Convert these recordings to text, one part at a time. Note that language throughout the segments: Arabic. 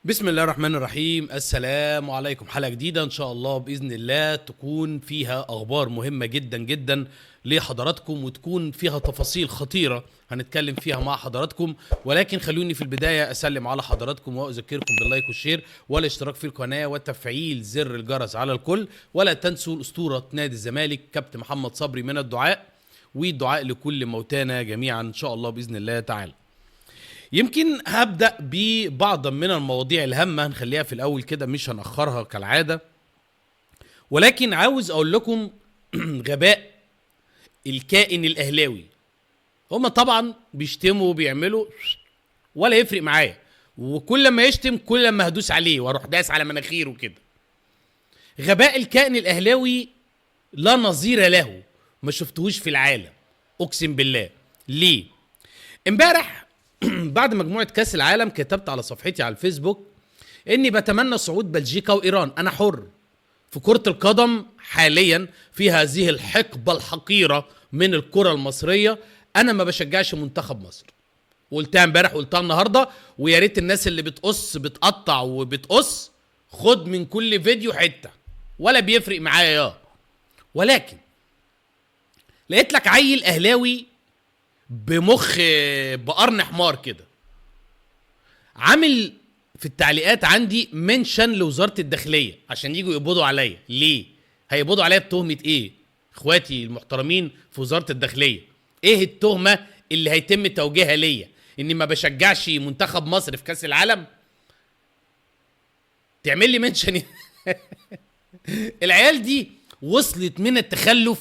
بسم الله الرحمن الرحيم. السلام عليكم. حلقة جديدة ان شاء الله بإذن الله تكون فيها اخبار مهمة جدا جدا لحضراتكم، وتكون فيها تفاصيل خطيرة هنتكلم فيها مع حضراتكم. ولكن خلوني في البداية اسلم على حضراتكم واذكركم باللايك والشير والاشتراك في القناة وتفعيل زر الجرس على الكل. ولا تنسوا اسطورة نادي الزمالك كابتن محمد صبري من الدعاء، والدعاء لكل موتانا جميعا ان شاء الله بإذن الله تعالى. يمكن هبدأ ببعض من المواضيع الهامة، هنخليها في الأول كده مش هنأخرها كالعادة. ولكن عاوز أقول لكم غباء الكائن الأهلاوي. هما طبعا بيشتموا وبيعملوا ولا يفرق معايا، وكل ما يشتم كل ما هدوس عليه واروح داس على مناخيره كده. غباء الكائن الأهلاوي لا نظير له، ما شفتهوش في العالم أقسم بالله. ليه؟ امبارح بعد مجموعة كاس العالم كتبت على صفحتي على الفيسبوك اني بتمنى صعود بلجيكا وايران. انا حر في كرة القدم حاليا، في هذه الحقبة الحقيرة من الكرة المصرية انا ما بشجعش منتخب مصر. قلتها امبارح وقلتها النهارده، ويا ريت الناس اللي بتقطع وبتقص خد من كل فيديو حتة، ولا بيفرق معايا. ولكن لقيت لك عيل اهلاوي بمخ بقرن حمار كده عامل في التعليقات عندي منشن لوزارة الداخلية عشان يجوا يقبضوا عليا. ليه؟ هيقبضوا عليا بتهمة ايه؟ اخواتي المحترمين في وزارة الداخلية، ايه التهمة اللي هيتم توجيهها ليا؟ اني ما بشجعش منتخب مصر في كاس العالم؟ تعمل لي منشن العيال دي وصلت من التخلف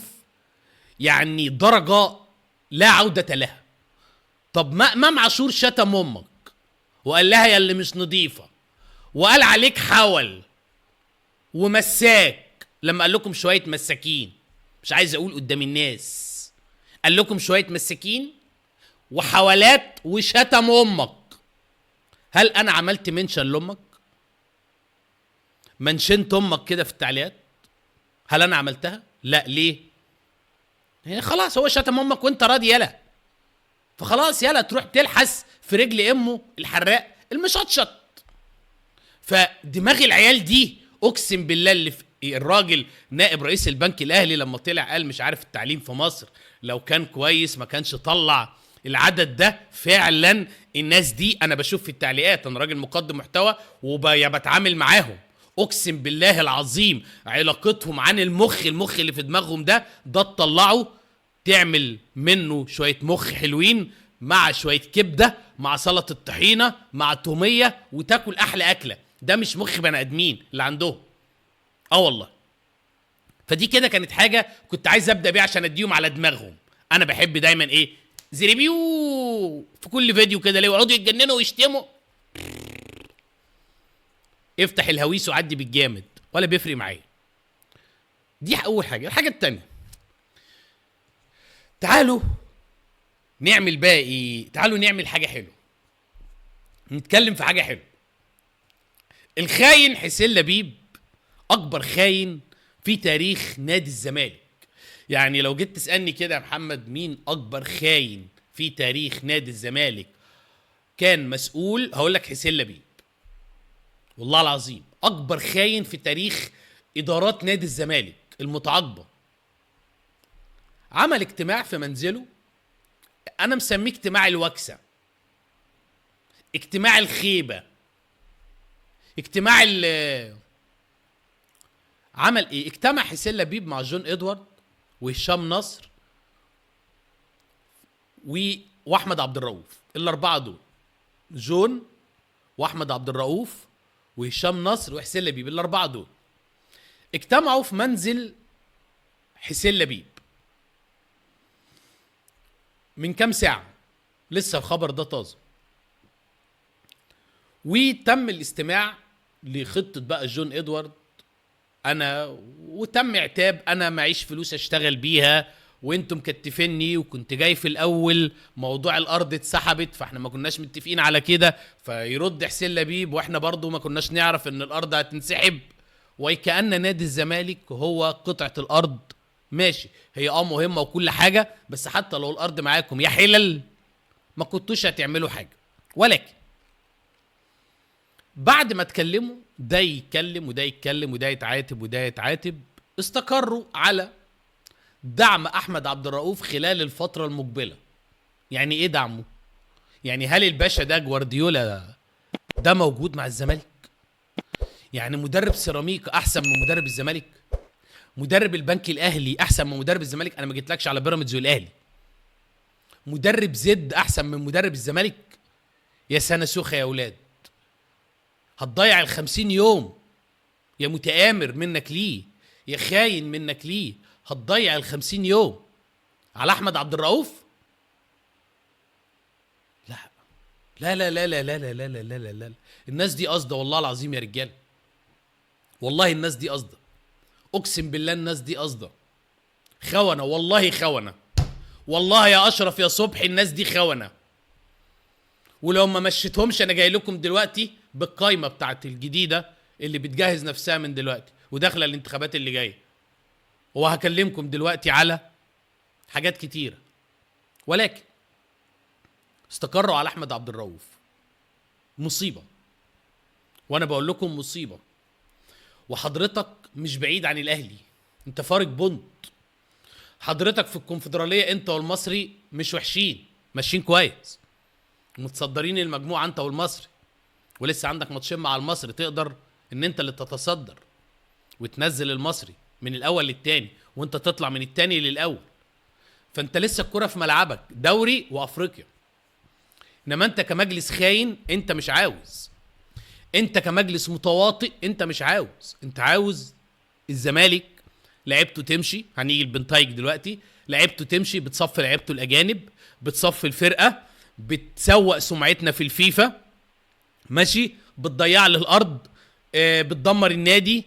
يعني درجة لا عودة لها. طب ما امام عاشور شتم امك وقال لها يا اللي مش نظيفه، وقال عليك حول ومساك لما قال لكم شويه مساكين، مش عايز اقول قدام الناس، قال لكم شويه مساكين وحولات وشتم امك. هل انا عملت منشن لامك؟ منشنت امك كده في التعليقات؟ هل انا عملتها؟ لا. ليه؟ يعني خلاص هو شتم امك وانت راضي، يلا فخلاص يلا تروح تلحس في رجل امه الحراق المشطشط. فدماغ العيال دي اقسم بالله اللي في الراجل نائب رئيس البنك الاهلي لما طلع قال مش عارف التعليم في مصر لو كان كويس ما كانش طلع العدد ده. فعلا الناس دي انا بشوف في التعليقات، انا راجل مقدم محتوى وبتعامل معاهم، اقسم بالله العظيم علاقتهم عن المخ اللي في دماغهم ده تطلعوا تعمل منه شوية مخ حلوين مع شوية كبدة مع سلطة الطحينة مع تومية وتاكل أحلى أكلة. ده مش مخ بني آدمين اللي عندهم. والله. فدي كده كانت حاجة كنت عايز أبدأ بيها عشان أديهم على دماغهم. أنا بحب دايما إيه زريبيو في كل فيديو كده ليه ويقعدوا يتجننوا ويشتموا. افتح الهويس وعدي بالجامد ولا بيفرق معايا. دي أول حاجة. الحاجة التانية، تعالوا نعمل بقى ايه؟ تعالوا نعمل حاجه حلوه، نتكلم في حاجه حلوه. الخاين حسين لبيب اكبر خاين في تاريخ نادي الزمالك. يعني لو جيت تسالني كده يا محمد مين اكبر خاين في تاريخ نادي الزمالك كان مسؤول، هقول لك حسين لبيب. والله العظيم اكبر خاين في تاريخ ادارات نادي الزمالك المتعاقبه. عمل اجتماع في منزله، انا مسميه اجتماع الوكسه، اجتماع الخيبه، اجتماع عمل ايه؟ اجتمع حسين لبيب مع جون ادوارد وهشام نصر واحمد عبد الرؤوف. الاربعه دول، جون واحمد عبد الرؤوف وهشام نصر وحسين لبيب، الاربعه دول اجتمعوا في منزل حسين لبيب من كام ساعة، لسه الخبر ده طازة. وتم الاستماع لخطة بقى جون ادوارد انا، وتم عتاب انا معيش فلوس اشتغل بيها وانتم مكتفيني، وكنت جاي في الاول موضوع الارض اتسحبت فاحنا ما كناش متفقين على كده. فيرد حسين لبيب واحنا برضو ما كناش نعرف ان الارض هتنسحب، وكأن نادي الزمالك هو قطعة الارض. ماشي هي مهمة وكل حاجة، بس حتى لو الارض معاكم يا حلل ما كنتوش هتعملوا حاجة. ولكن بعد ما اتكلموا، ده يتكلم وده يتكلم وده يتعاتب وده يتعاتب، استقروا على دعم احمد عبد الرؤوف خلال الفتره المقبله. يعني ايه دعمه؟ يعني هل الباشا ده جوارديولا ده موجود مع الزمالك؟ يعني مدرب سيراميكا احسن من مدرب الزمالك؟ مدرب البنك الاهلي احسن من مدرب الزمالك؟ انا ما جيتلكش على بيراميدز والاهلي. مدرب زد احسن من مدرب الزمالك؟ يا سنه سوخه يا اولاد، هتضيع ال50 يوم يا متآمر منك ليه، يا خاين منك ليه، هتضيع ال50 يوم على احمد عبد الرؤوف؟ لا لا لا لا لا لا لا لا لا لا لا لا. الناس دي قصده والله العظيم يا رجال، والله الناس دي قصده، اقسم بالله الناس دي قصده خونه، والله خونه، والله يا اشرف يا صبحي الناس دي خونه. ولو ما مشيتهمش انا جاي لكم دلوقتي بالقايمه بتاعت الجديده اللي بتجهز نفسها من دلوقتي وداخله الانتخابات اللي جايه، وهكلمكم دلوقتي على حاجات كتيره. ولكن استقروا على احمد عبد الرؤوف، مصيبه، وانا بقول لكم مصيبه. وحضرتك مش بعيد عن الاهلي، انت فارق بونت. حضرتك في الكونفدراليه انت والمصري مش وحشين، ماشيين كويس، متصدرين المجموعه انت والمصري، ولسه عندك ماتشين مع المصري تقدر ان انت اللي تتصدر وتنزل المصري من الاول للتاني وانت تطلع من التاني للاول. فانت لسه الكرة في ملعبك، دوري وافريقيا. انما انت كمجلس خاين انت مش عاوز، انت كمجلس متواطئ انت مش عاوز، انت عاوز الزمالك لعبته تمشي. هنيجي البنتايج دلوقتي، لعبته تمشي، بتصفي لعبته الاجانب، بتصفي الفرقه، بتسوق سمعتنا في الفيفا، ماشي، بتضيع لي الارض، بتدمر النادي،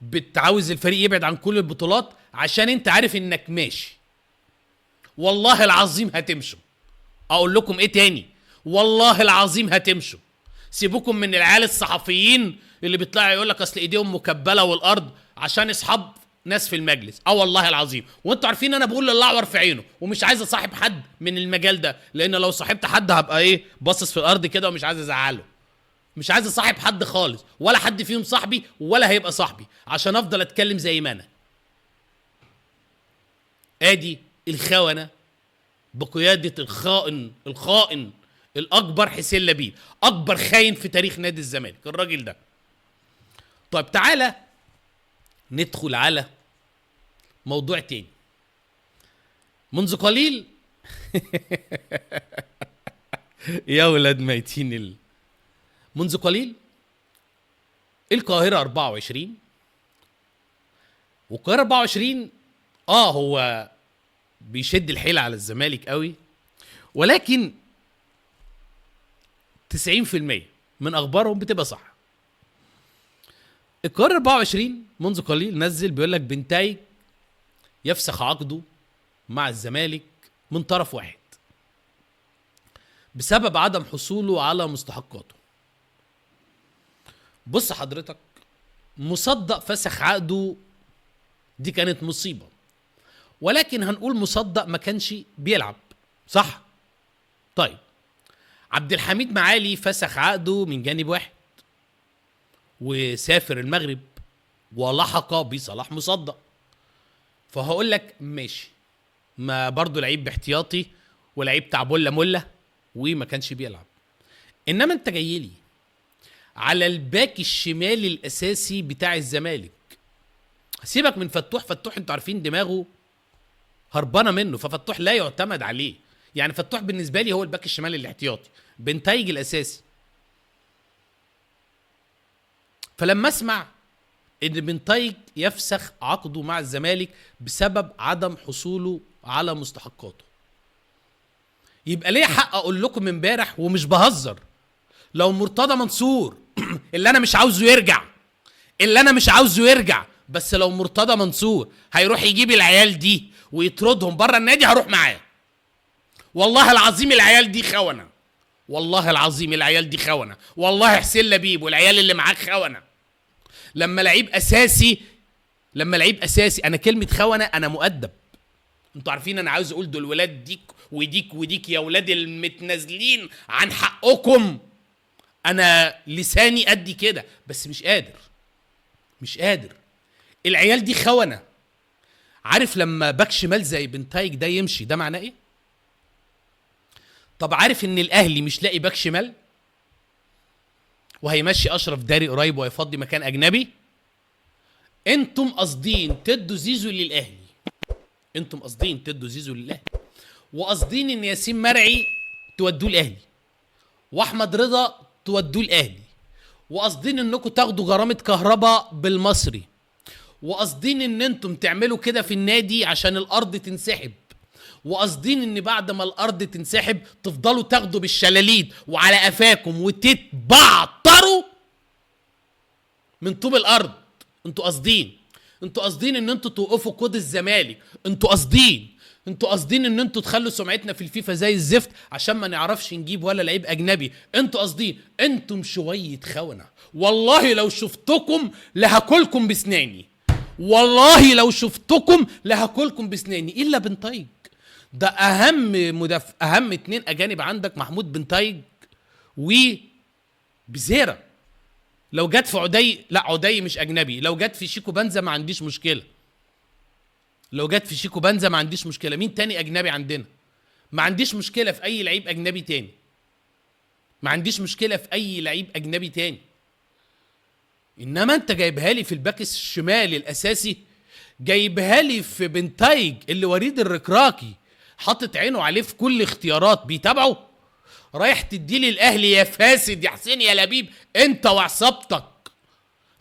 بتعاوز الفريق يبعد عن كل البطولات عشان انت عارف انك ماشي. والله العظيم هتمشوا. اقول لكم ايه تاني؟ والله العظيم هتمشوا. سيبوكم من العيال الصحفيين اللي بيطلعوا يقول لك اصل ايديهم مكبله والارض عشان اصحاب ناس في المجلس. والله العظيم، وانتوا عارفين انا بقول للاعور في عينه، ومش عايز اصاحب حد من المجال ده، لان لو صاحبت حد هبقى ايه، باصص في الارض كده ومش عايز ازعله. مش عايز اصاحب حد خالص، ولا حد فيهم صاحبي ولا هيبقى صاحبي، عشان افضل اتكلم زي ما انا. ادي الخونه بقياده الخائن الاكبر حسين لبيب، اكبر خاين في تاريخ نادي الزمالك الراجل ده. طيب تعالى ندخل على موضوع تاني. منذ قليل يا ولاد ميتين منذ قليل القاهرة 24، والقاهرة 24 هو بيشد الحيل على الزمالك قوي، ولكن 90% من اخبارهم بتبقى صح. القاهرة 24 منذ قليل نزل بيقول لك بنتايج يفسخ عقده مع الزمالك من طرف واحد بسبب عدم حصوله على مستحقاته. بص حضرتك، مصدق فسخ عقده دي كانت مصيبة، ولكن هنقول مصدق ما كانش بيلعب، صح؟ طيب عبد الحميد معالي فسخ عقده من جانب واحد وسافر المغرب ولحق بصلاح مصدق، فهقول لك ماشي، ما برضو لعيب باحتياطي ولعيب تعبولة ملة وما كانش بيلعب. انما انت جاي لي على الباك الشمالي الاساسي بتاع الزمالك. سيبك من فتوح، فتوح انتوا عارفين دماغه هربانه منه، ففتوح لا يعتمد عليه. يعني فتوح بالنسبه لي هو الباك الشمالي الاحتياطي، بنتايج الاساسي. فلما اسمع ان بنتايج يفسخ عقده مع الزمالك بسبب عدم حصوله على مستحقاته، يبقى ليه حق اقول لكم امبارح ومش بهزر، لو مرتضى منصور اللي انا مش عاوزه يرجع، بس لو مرتضى منصور هيروح يجيب العيال دي ويطردهم بره النادي هروح معاه. والله العظيم العيال دي خونه، والله العظيم العيال دي خونه، والله حسين لبيب والعيال اللي معاك خونه. لما لعيب اساسي انا كلمه خونه انا مؤدب. انتوا عارفين انا عاوز اقول دول ولاد ديك وديك وديك يا ولاد المتنازلين عن حقكم. انا لساني قدي كده بس مش قادر. العيال دي خونة. عارف لما باك شمال زي بنتايج ده يمشي ده معناه ايه؟ طب عارف ان الاهلي مش لاقي باك شمال وهيمشي اشرف داري قريب وهيفضي مكان اجنبي؟ انتم قاصدين تدوا زيزو للاهلي، وقاصدين ان ياسين مرعي تودوه الاهلي واحمد رضا تودوه الاهلي، وقاصدين انكم تاخدوا غرامه كهرباء بالمصري، وقاصدين ان انتم تعملوا كده في النادي عشان الارض تنسحب، وقاصدين ان بعد ما الارض تنسحب تفضلوا تاخدوا بالشلاليد وعلى قفاكم وتتبعتروا من طوب الارض. انتوا قاصدين ان انتوا توقفوا قود الزمالك، انتوا قاصدين ان انتوا تخلوا سمعتنا في الفيفا زي الزفت عشان ما نعرفش نجيب ولا لعيب اجنبي. انتم شويه خونه. والله لو شفتكم لهاكلكم بسناني، الا بنتايج. ده اهم اتنين اجانب عندك، محمود بنتايج وبزيرة. لو جت في عدي مش اجنبي، لو جت في شيكو بنزا ما عنديش مشكله. مين تاني اجنبي عندنا؟ ما عنديش مشكله في اي لعيب اجنبي تاني. انما انت جايبها لي في الباك الشمال الاساسي، جايبها لي في بنتايج اللي وليد الركراكي حاطط عينه عليه في كل اختيارات بيتابعه، رايح تدي لي الاهلي يا فاسد يا حسين يا لبيب انت وعصابتك،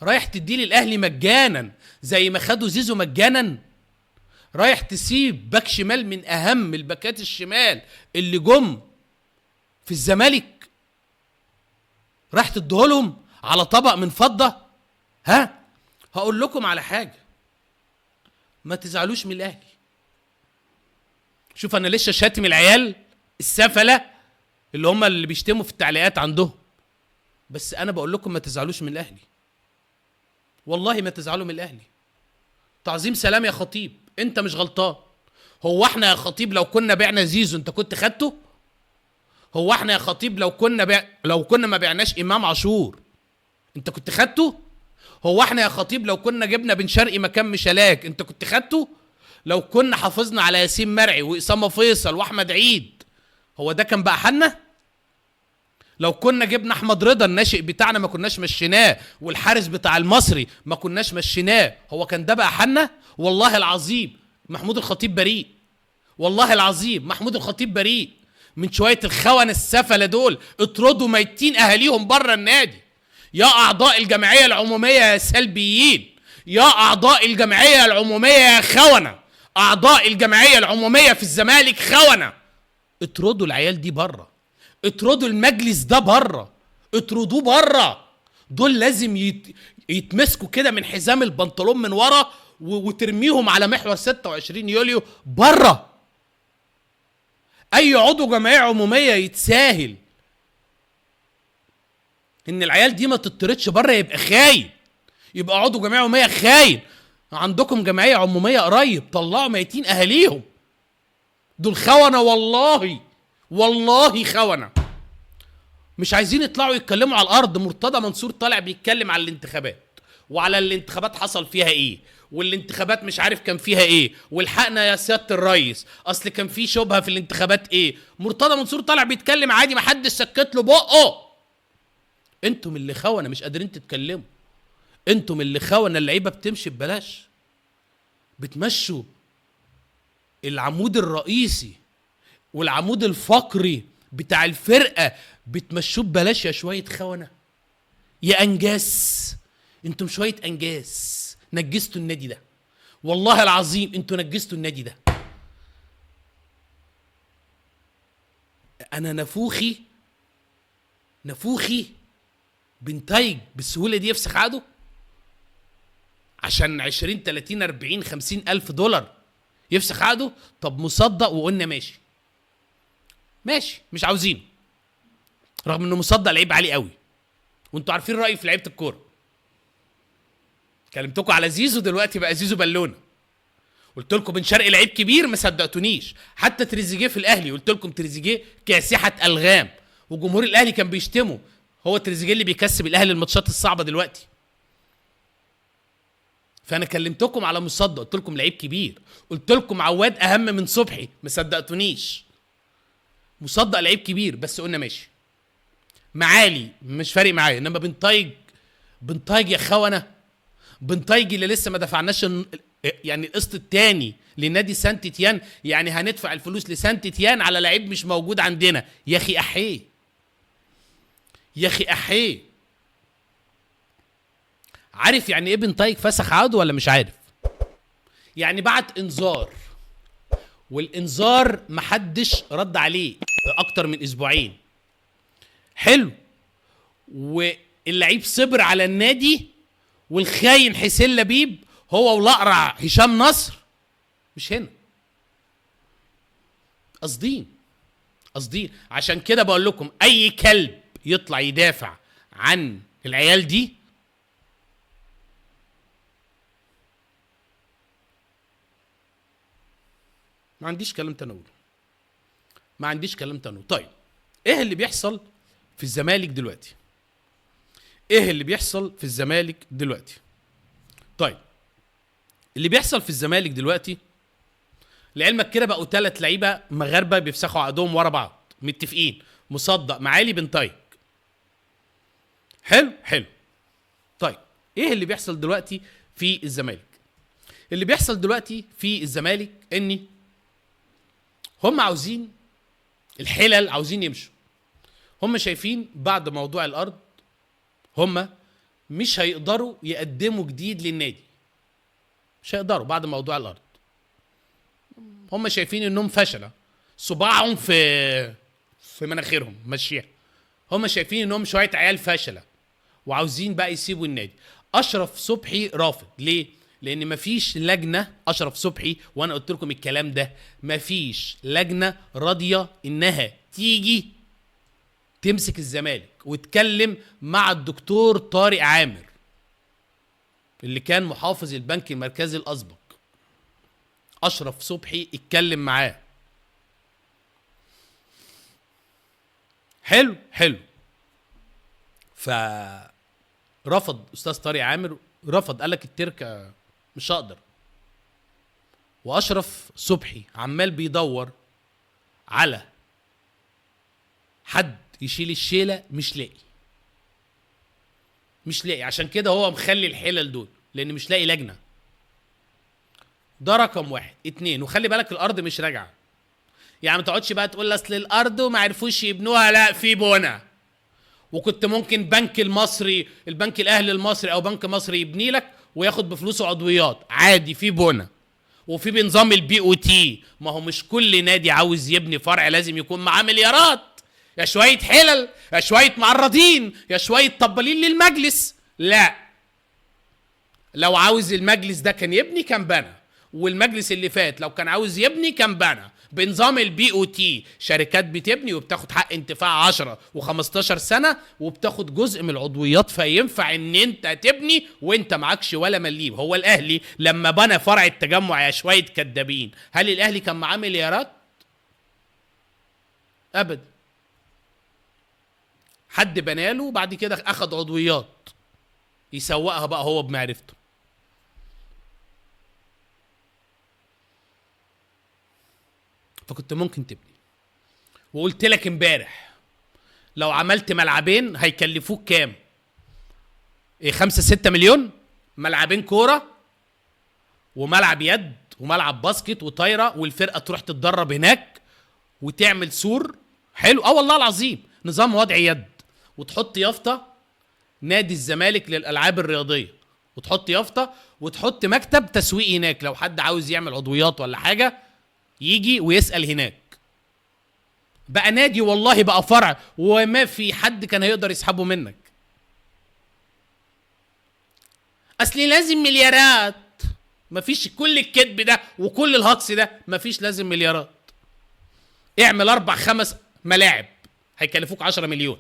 رايح تدي لي الاهلي مجانا زي ما خدوا زيزو مجانا، رايح تسيب باك شمال من اهم الباكات الشمال اللي جم في الزمالك، رايح تديهولهم على طبق من فضة. هقول لكم على حاجة، ما تزعلوش من الاهلي. شوف انا لسه شاتم العيال السفلة اللي هم اللي بيشتموا في التعليقات عندهم، بس انا بقول لكم ما تزعلوش من الاهلي، والله ما تزعلوا من الاهلي. تعظيم سلام يا خطيب، انت مش غلطان. هو احنا يا خطيب لو كنا بعنا زيزو انت كنت خدته؟ هو احنا يا خطيب لو كنا ما بعناش امام عاشور انت كنت خدته؟ هو احنا يا خطيب لو كنا جبنا بن شرقي مكان مشالاك انت كنت خدته؟ لو كنا حافظنا على ياسين مرعي واسامه فيصل واحمد عيد هو ده كان بقى حالنا؟ لو كنا جبنا احمد رضا الناشئ بتاعنا ما كناش مشيناه، والحارس بتاع المصري ما كناش مشيناه، هو كان ده بقى حالنا؟ والله العظيم محمود الخطيب بريء. من شويه الخونه السفله دول اطردوا ميتين اهاليهم بره النادي. يا اعضاء الجمعيه العموميه يا سلبيين، يا اعضاء الجمعيه العموميه يا خونه، اعضاء الجمعيه العموميه في الزمالك خونه، اطردوا العيال دي بره، اطردوا المجلس ده بره، اطردوه بره. دول لازم يتمسكوا كده من حزام البنطلون من ورا وترميهم على محور 26 يوليو بره. اي عضو جمعيه عموميه يتساهل ان العيال دي ما تطردش بره يبقى خاين، يبقى عضو جمعيه عموميه خاين. عندكم جمعيه عموميه قريب طلعوا ميتين اهاليهم، دول خونه والله خونه. مش عايزين يطلعوا يتكلموا على الارض. مرتضى منصور طالع بيتكلم على الانتخابات وعلى الانتخابات حصل فيها ايه، والانتخابات مش عارف كان فيها ايه، والحقنا يا سياده الريس اصل كان في شبهه في الانتخابات ايه. مرتضى منصور طالع بيتكلم عادي، ما حدش سكت له بقه. انتم اللي خونه مش قادرين تتكلموا، انتم اللي خونه. اللعيبه بتمشي ببلاش، بتمشوا العمود الرئيسي والعمود الفقري بتاع الفرقه بتمشوه ببلاش يا شويه خونه، يا انجاس. انتم شويه انجاس نجستوا النادي ده، والله العظيم انتوا نجستوا النادي ده. انا نفوخي بنتايج بالسهوله دي يفسخ عقده عشان 20 30 40 50 الف دولار يفسخ عقده. طب مصدق وقلنا ماشي مش عاوزين، رغم انه مصدق لعيب عالي قوي، وانتوا عارفين رايي في لعيبه الكوره. كلمتكم على زيزو، دلوقتي بقى زيزو بالونه. قلت لكم بن شرقي لعيب كبير ما صدقتونيش. حتى تريزيجيه في الاهلي قلت لكم تريزيجيه كاسحه الغام، وجمهور الاهلي كان بيشتمه. هو تريزيجيه اللي بيكسب الاهلي الماتشات الصعبه دلوقتي. فانا كلمتكم على مصدق، قلت لكم لعيب كبير، قلت لكم عواد اهم من صبحي، ما صدقتونيش. مصدق لعيب كبير، بس قلنا ماشي. معالي مش فارق معايا، انما بنتايج يا خونه، بنتايج اللي لسه ما دفعناش يعني القسط الثاني لنادي سانت تيان، يعني هندفع الفلوس لسانت تيان على لعيب مش موجود عندنا. يا اخي احيه، يا اخي احيه. عارف يعني ايه بنتايج فسخ عقده ولا مش عارف؟ يعني بعت انذار، والانذار محدش رد عليه اكتر من اسبوعين. حلو. واللعيب صبر على النادي، والخاين حسين لبيب هو والاقرع هشام نصر مش هنا. قصدين عشان كده بقول لكم اي كلب يطلع يدافع عن العيال دي ما عنديش كلام تاني اقوله، ما عنديش كلام تاني. طيب ايه اللي بيحصل في الزمالك دلوقتي؟ ايه اللي بيحصل في الزمالك دلوقتي؟ طيب اللي بيحصل في الزمالك دلوقتي، لعلمك كده بقوا 3 لعيبه مغاربه بيفسخوا عقدهم ورا بعض، متفقين، مصدق، معالي، بنتايج. حلو. طيب ايه اللي بيحصل دلوقتي في الزمالك؟ اللي بيحصل دلوقتي في الزمالك اني هم عاوزين الحلل، عاوزين يمشوا. هم شايفين بعد موضوع الارض هم مش هيقدروا يقدموا جديد للنادي، مش هيقدروا بعد موضوع الارض. هم شايفين انهم فشله، صباعهم في مناخيرهم ماشيه. هم شايفين انهم شويه عيال فشله وعاوزين بقى يسيبوا النادي. اشرف صبحي رافض. ليه؟ لان مفيش لجنه، اشرف صبحي وانا قلت لكم الكلام ده، مفيش لجنه راضيه انها تيجي تمسك الزمالك وتكلم مع الدكتور طارق عامر اللي كان محافظ البنك المركزي الاسبق. اشرف صبحي اتكلم معاه. حلو. فرفض استاذ طارق عامر، رفض، قال لك التركه مش هقدر. واشرف صبحي عمال بيدور على حد يشيل الشيله، مش لاقي. عشان كده هو مخلي الحلل دول، لان مش لاقي لجنه. ده رقم 1. 2، وخلي بالك الارض مش راجعه. يعني ما تقعدش بقى تقول اصل الارض وما عرفوش يبنوها، لا، في بنا. وكنت ممكن بنك المصري، البنك الاهلي المصري او بنك مصري يبني لك وياخد بفلوسه عضويات عادي، في بنا. وفي بنظام البي او تي. ما هو مش كل نادي عاوز يبني فرع لازم يكون معاه مليارات. يا شويه حلل، يا شويه معرضين، يا شويه طبالين للمجلس. لا، لو عاوز المجلس ده كان يبني كان بنى، والمجلس اللي فات لو كان عاوز يبني كان بنى. بنظام البي او تي شركات بتبني وبتاخد حق انتفاع 10 و15 سنه وبتاخد جزء من العضويات، فينفع ان انت تبني وانت معكش ولا مليم. هو الاهلي لما بنى فرع التجمع يا شويه كدابين، هل الاهلي كان معاه مليارات؟ ابدا. حد بناله وبعد كده اخد عضويات يسوقها بقى هو بمعرفته. فكنت ممكن تبني. وقلت لك امبارح لو عملت ملعبين هيكلفوك كام؟ 5-6 مليون. ملعبين كوره وملعب يد وملعب باسكت وطايره، والفرقه تروح تتدرب هناك وتعمل سور. حلو. والله العظيم نظام وضع يد، وتحط يافطه نادي الزمالك للالعاب الرياضيه، وتحط يافطه وتحط مكتب تسويق هناك، لو حد عاوز يعمل عضويات ولا حاجه يجي ويسأل هناك. بقى نادي والله، بقى فرع، وما في حد كان هيقدر يسحبه منك. اصلي لازم مليارات. مفيش كل الكذب ده وكل الهجص ده، مفيش لازم مليارات. اعمل 4-5 ملاعب هيكلفوك 10 مليون،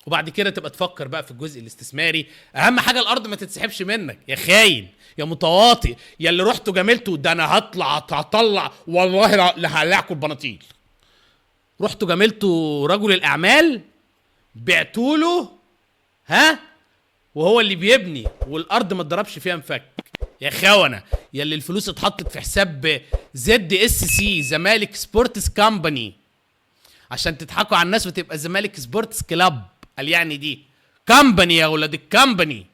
وبعد كده تبقى تفكر بقى في الجزء الاستثماري. اهم حاجه الارض ما تتسحبش منك يا خاين، يا متواطئ، يا اللي رحتوا جاملتوا. ده انا هطلع والله لا هقلعكم البناطيل. رحتوا جاملتوا رجل الاعمال، بعتوا له، ها، وهو اللي بيبني والارض ما اتضربش فيها مفك. يا خونه، يا اللي الفلوس اتحطت في حساب زد اس سي زمالك سبورتس كامباني عشان تضحكوا على الناس وتبقى زمالك سبورتس كلاب، قال يعني دي كامباني يا ولاد الكامباني.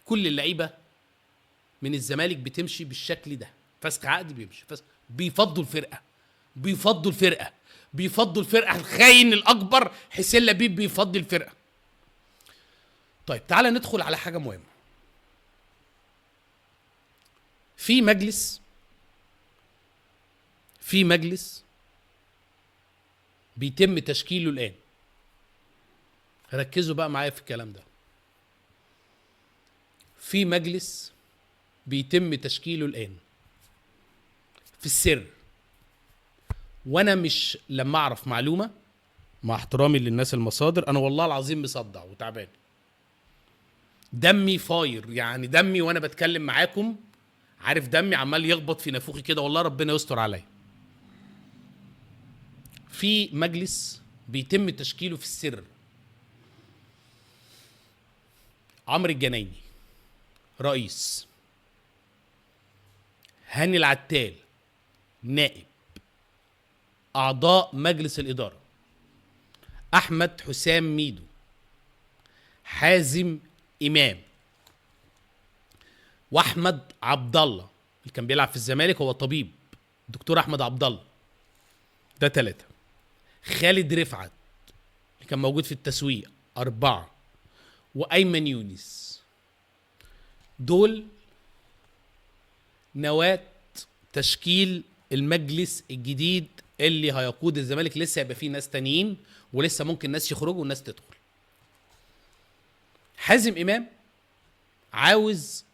كل اللعيبه من الزمالك بتمشي بالشكل ده، فسخ عقد بيمشي، فسخ، بيفضوا الفرقه، بيفضوا الفرقه الخاين الاكبر حسين لبيب بيفضي الفرقه. طيب تعالى ندخل على حاجه مهمه. في مجلس بيتم تشكيله الان. ركزوا بقى معايا في الكلام ده. في مجلس بيتم تشكيله الان في السر، وانا مش لما اعرف معلومه، مع احترامي للناس المصادر، انا والله العظيم مصدع وتعبان، دمي فاير، يعني دمي وانا بتكلم معاكم، عارف دمي عمال يخبط في نافوخي كده، والله ربنا يستر عليا. في مجلس بيتم تشكيله في السر. عمرو الجنايني رئيس، هاني العتال نائب، اعضاء مجلس الاداره احمد حسام ميدو، حازم امام، واحمد عبد الله اللي كان بيلعب في الزمالك، هو طبيب، الدكتور احمد عبد الله، ده 3، خالد رفعت اللي كان موجود في التسويق 4، وايمن يونس. دول نواة تشكيل المجلس الجديد اللي هيقود الزمالك. لسه هيبقى فيه ناس تانيين، ولسه ممكن ناس يخرجوا وناس تدخل. حازم امام عاوز،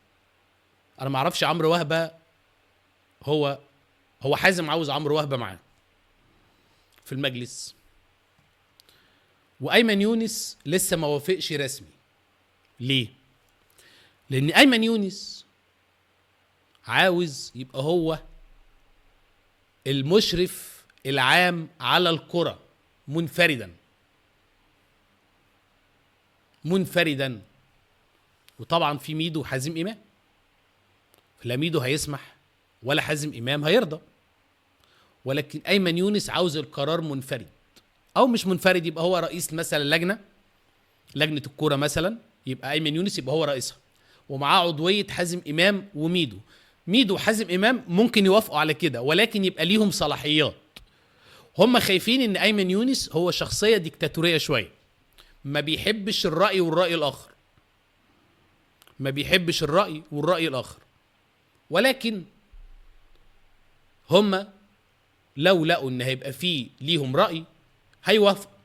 انا ما اعرفش عمرو وهبه، هو حازم عاوز عمرو وهبه معاه في المجلس. وايمن يونس لسه ما وافقش رسمي. ليه؟ لان ايمن يونس عاوز يبقى هو المشرف العام على الكرة منفردا. وطبعا في ميدو وحازم امام، لا ميدو هيسمح ولا حازم امام هيرضى، ولكن ايمن يونس عاوز القرار منفرد، او مش منفرد، يبقى هو رئيس مثلا لجنه الكوره مثلا، يبقى ايمن يونس يبقى هو رئيسها، ومعاه عضويه حازم امام وميدو. ميدو وحازم امام ممكن يوافقوا على كده، ولكن يبقى ليهم صلاحيات. هم خايفين ان ايمن يونس هو شخصيه ديكتاتوريه شويه، ما بيحبش الراي والراي الاخر، ولكن هم لو لقوا ان هيبقى فيه ليهم راي هيوافقوا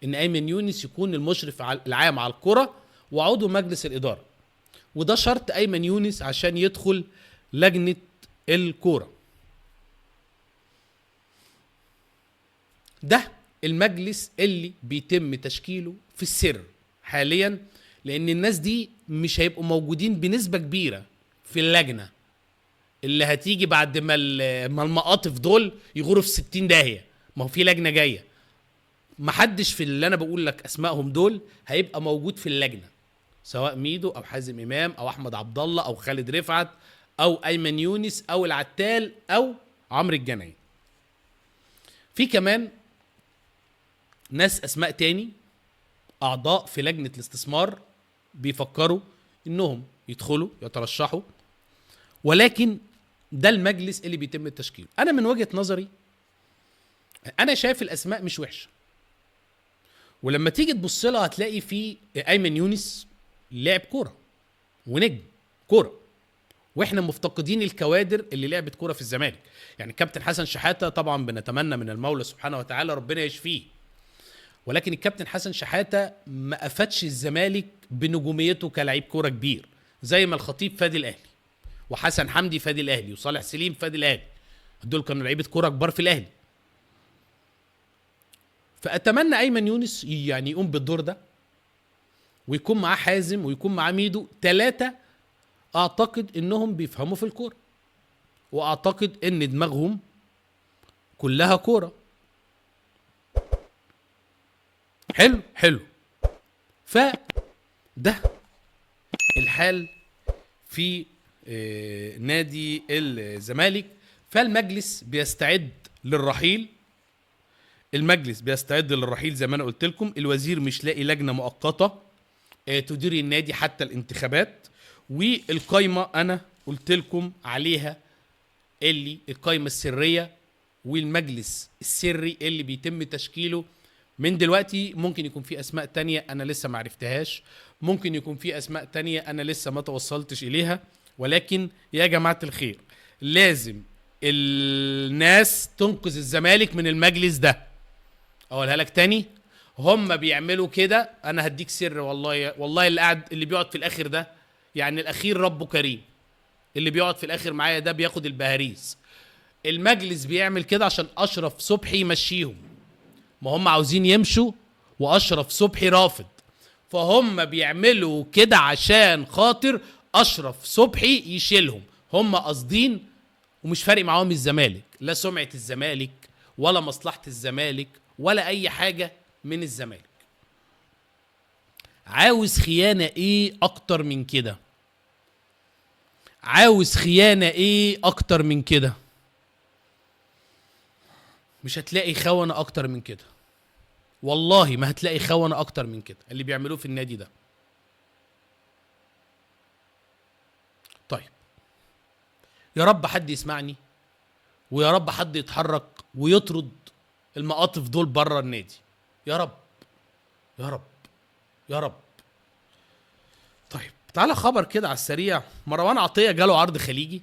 ان ايمن يونس يكون المشرف العام على الكره وعضو مجلس الاداره. وده شرط ايمن يونس عشان يدخل لجنه الكوره. ده المجلس اللي بيتم تشكيله في السر حاليا، لان الناس دي مش هيبقوا موجودين بنسبه كبيره في اللجنه اللي هتيجي بعد ما المقاطف دول يغوروا في 60 داهيه. ما هو في لجنه جايه، محدش في اللي انا بقول لك اسمائهم دول هيبقى موجود في اللجنه، سواء ميدو او حازم امام او احمد عبد الله او خالد رفعت او ايمن يونس او العتال او عمرو الجنايني. في كمان ناس اسماء تاني اعضاء في لجنه الاستثمار بيفكروا انهم يدخلوا يترشحوا، ولكن ده المجلس اللي بيتم التشكيل. انا من وجهة نظري انا شايف الاسماء مش وحشه، ولما تيجي تبص لها هتلاقي في ايمن يونس لاعب كوره ونجم كوره، واحنا مفتقدين الكوادر اللي لعبت كوره في الزمالك. يعني كابتن حسن شحاته طبعا بنتمنى من المولى سبحانه وتعالى ربنا يشفيه، ولكن الكابتن حسن شحاته ما افادش الزمالك بنجوميته كلاعب كوره كبير، زي ما الخطيب فادي الاهلي وحسن حمدي فادي الاهلي وصالح سليم فادي الاهلي، دول كانوا لعيبه كوره كبار في الاهلي. فاتمنى ايمن يونس يعني يقوم بالدور ده، ويكون معاه حازم ويكون معاه ميدو، 3 اعتقد انهم بيفهموا في الكوره واعتقد ان دماغهم كلها كوره. حلو حلو. فده الحال في نادي الزمالك. فالمجلس بيستعد للرحيل. المجلس بيستعد للرحيل زي ما انا قلت لكم. الوزير مش لاقي لجنه مؤقته تدير النادي حتى الانتخابات. والقايمه انا قلت لكم عليها، اللي القايمه السريه والمجلس السري اللي بيتم تشكيله من دلوقتي. ممكن يكون في اسماء تانية انا لسه ما عرفتهاش، ممكن يكون في اسماء تانية انا لسه ما توصلتش اليها، ولكن يا جماعة الخير لازم الناس تنقذ الزمالك من المجلس ده. اقولها لك تاني، هم بيعملوا كده. انا هديك سر والله، والله اللي بيقعد في الاخر ده، يعني الاخير ربه كريم، اللي بيقعد في الاخر معايا ده بياخد البهاريز. المجلس بيعمل كده عشان اشرف صبحي يمشيهم. ما هم عاوزين يمشوا واشرف صبحي رافض، فهم بيعملوا كده عشان خاطر اشرف صبحي يشيلهم. هم قاصدين ومش فارق معاهم الزمالك، لا سمعة الزمالك ولا مصلحة الزمالك ولا اي حاجة من الزمالك. عاوز خيانة ايه اكتر من كده؟ عاوز خيانة ايه اكتر من كده؟ مش هتلاقي خونة اكتر من كده، والله ما هتلاقي خونة اكتر من كده اللي بيعملوه في النادي ده. طيب يا رب حد يسمعني، ويا رب حد يتحرك ويطرد المقاطف دول بره النادي. يا رب يا رب يا رب. طيب تعالى خبر كده على السريع. مروان عطية جاله عرض خليجي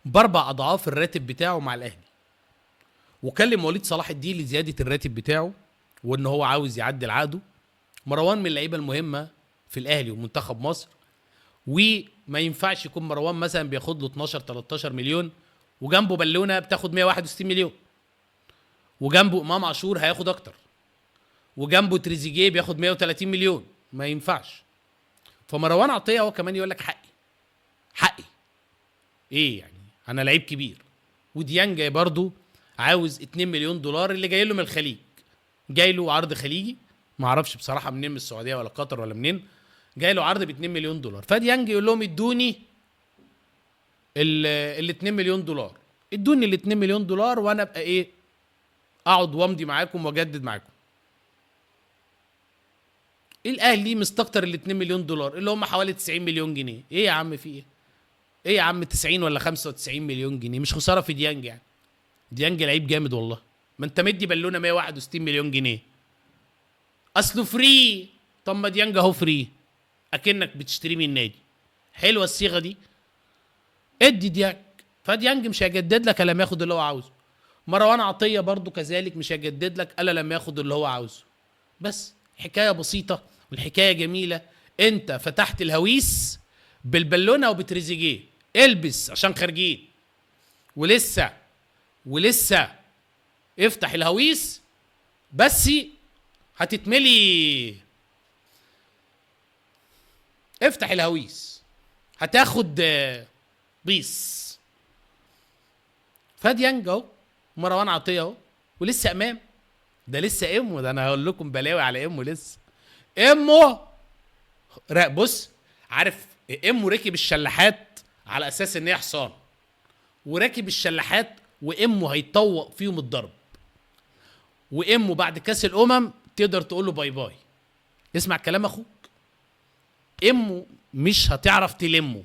باربع اضعاف الراتب بتاعه مع الاهلي، وكلم وليد صلاح الدين لزياده الراتب بتاعه وان هو عاوز يعدل عقده. مروان من اللعيبه المهمه في الاهلي ومنتخب مصر، وما ينفعش يكون مروان مثلا بياخد له 12 13 مليون وجنبه بالونه بتاخد 161 مليون، وجنبه امام عاشور هياخد اكتر، وجنبه تريزيجيه بياخد 130 مليون. ما ينفعش. فمروان عطيه هو كمان يقول لك حقي حقي ايه يعني، انا لعيب كبير. وديانج برضو عاوز 2 مليون دولار اللي جاي له من الخليج. جاي له عرض خليجي، ما اعرفش بصراحه منين، من السعوديه ولا قطر ولا منين، جاي له عرض ب 2 مليون دولار. فديانج يقول لهم ادوني ال 2 مليون دولار، ادوني ال 2 مليون دولار وانا ابقى ايه، اقعد وامضي معاكم واجدد معاكم. الاهلي مستكتر ال 2 مليون دولار اللي هم حوالي 90 مليون جنيه. ايه يا عم في ايه؟ ايه يا عم 90 ولا 95 مليون جنيه مش خساره في ديانج يعني. ديانج لعيب جامد والله. ما انت مدي بالونه 161 مليون جنيه اصله فري. طب ما ديانج اهو فري، اكنك بتشتريه من النادي. حلوه الصيغه دي، ادي ديانج. فديانج مش هيجدد لك الا لما ياخد اللي هو عاوزه. مروان عطيه برضو كذلك مش هيجدد لك الا لما ياخد اللي هو عاوزه. بس حكايه بسيطه والحكايه جميله. انت فتحت الهويس بالبالونه وبتريزيجيه، البس عشان خارجين. ولسه افتح الهويس بس هتتملي. افتح الهويس هتاخد بيس. فديانج اهو، مروان عطيه اهو، ولسه امام. ده لسه امه، ده انا هقول لكم بلاوي على امه. لسه امه بص، عارف امه ركب الشلاحات على اساس ان هي حصان، وراكب الشلاحات وامه هيطوق فيهم الضرب، وامه بعد كاس الامم تقدر تقول له باي باي. اسمع كلام اخوك، امه مش هتعرف تلمه.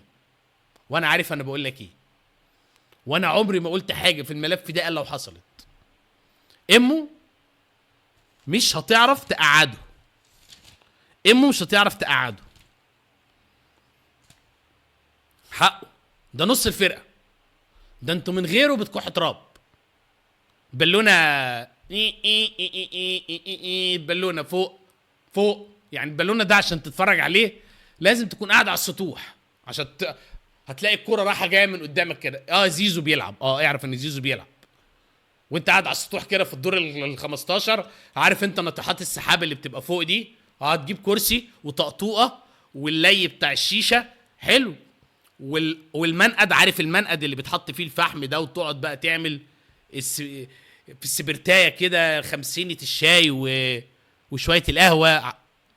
وانا عارف انا بقول لك ايه، وانا عمري ما قلت حاجه في الملف ده الا لو حصلت. امه مش هتعرف تقعده، امه مش هتعرف تقعده. حقه، ده نص الفرقه، ده انتوا من غيره بتكح تراب. بالونه بالونه فوق يعني. البالونه ده عشان تتفرج عليه لازم تكون قاعد على السطوح، عشان هتلاقي الكرة رايحه جايه من قدامك كده. زيزو بيلعب، اعرف ان زيزو بيلعب وانت قاعد على السطوح كده في الدور ال 15. عارف انت ناطحات السحاب اللي بتبقى فوق دي؟ تجيب كرسي وطقطوقه واللي بتاع الشيشه حلو، والمنقد، عارف المنقد اللي بتحط فيه الفحم ده، وتقعد بقى تعمل في السبرتايه كده 50 الشاي وشويه القهوه،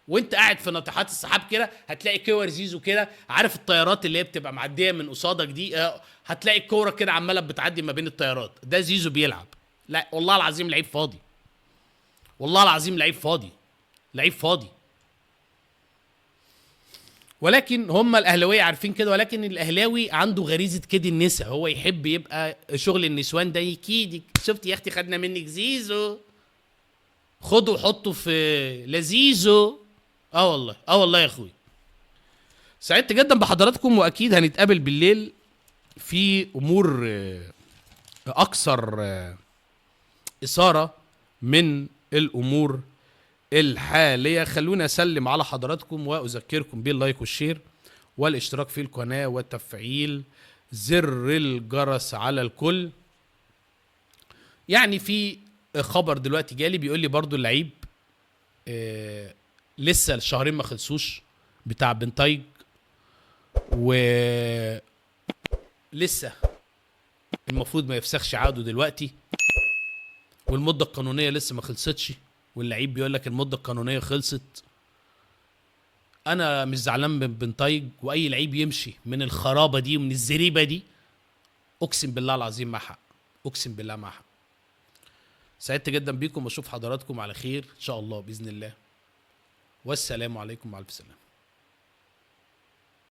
وانت قاعد في ناطحات السحاب كده هتلاقي كور زيزو كده، عارف الطيارات اللي هي بتبقى معديه من قصادك دي، هتلاقي الكوره كده عماله بتعدي ما بين الطيارات، ده زيزو بيلعب. لا والله العظيم لعيب فاضي، والله العظيم لعيب فاضي، لعيب فاضي. ولكن هم الاهلاويه عارفين كده، ولكن الاهلاوي عنده غريزه كيد النسا، هو يحب يبقى شغل النسوان ده يكيدك. شفت يا اختي خدنا منك زيزو، خده وحطه في لذيذه. اه والله، اه والله يا اخوي. سعدت جدا بحضراتكم، واكيد هنتقابل بالليل في امور اكثر اثاره من الامور الحاليه. خلوني اسلم على حضراتكم واذكركم باللايك والشير والاشتراك في القناه وتفعيل زر الجرس على الكل. يعني في خبر دلوقتي جالي بيقول لي برضو اللعيب لسه الشهرين ما خلصوش بتاع بنتايج، ولسه المفروض ما يفسخش عقده دلوقتي، والمده القانونيه لسه ما خلصتش، واللعيب بيقول لك المده القانونيه خلصت. انا مش زعلان من بنتايج، واي لعيب يمشي من الخرابه دي ومن الزريبه دي اقسم بالله العظيم مع حق، اقسم بالله مع حق. سعدت جدا بيكم، واشوف حضراتكم على خير ان شاء الله باذن الله، والسلام عليكم وعلى الف سلامه.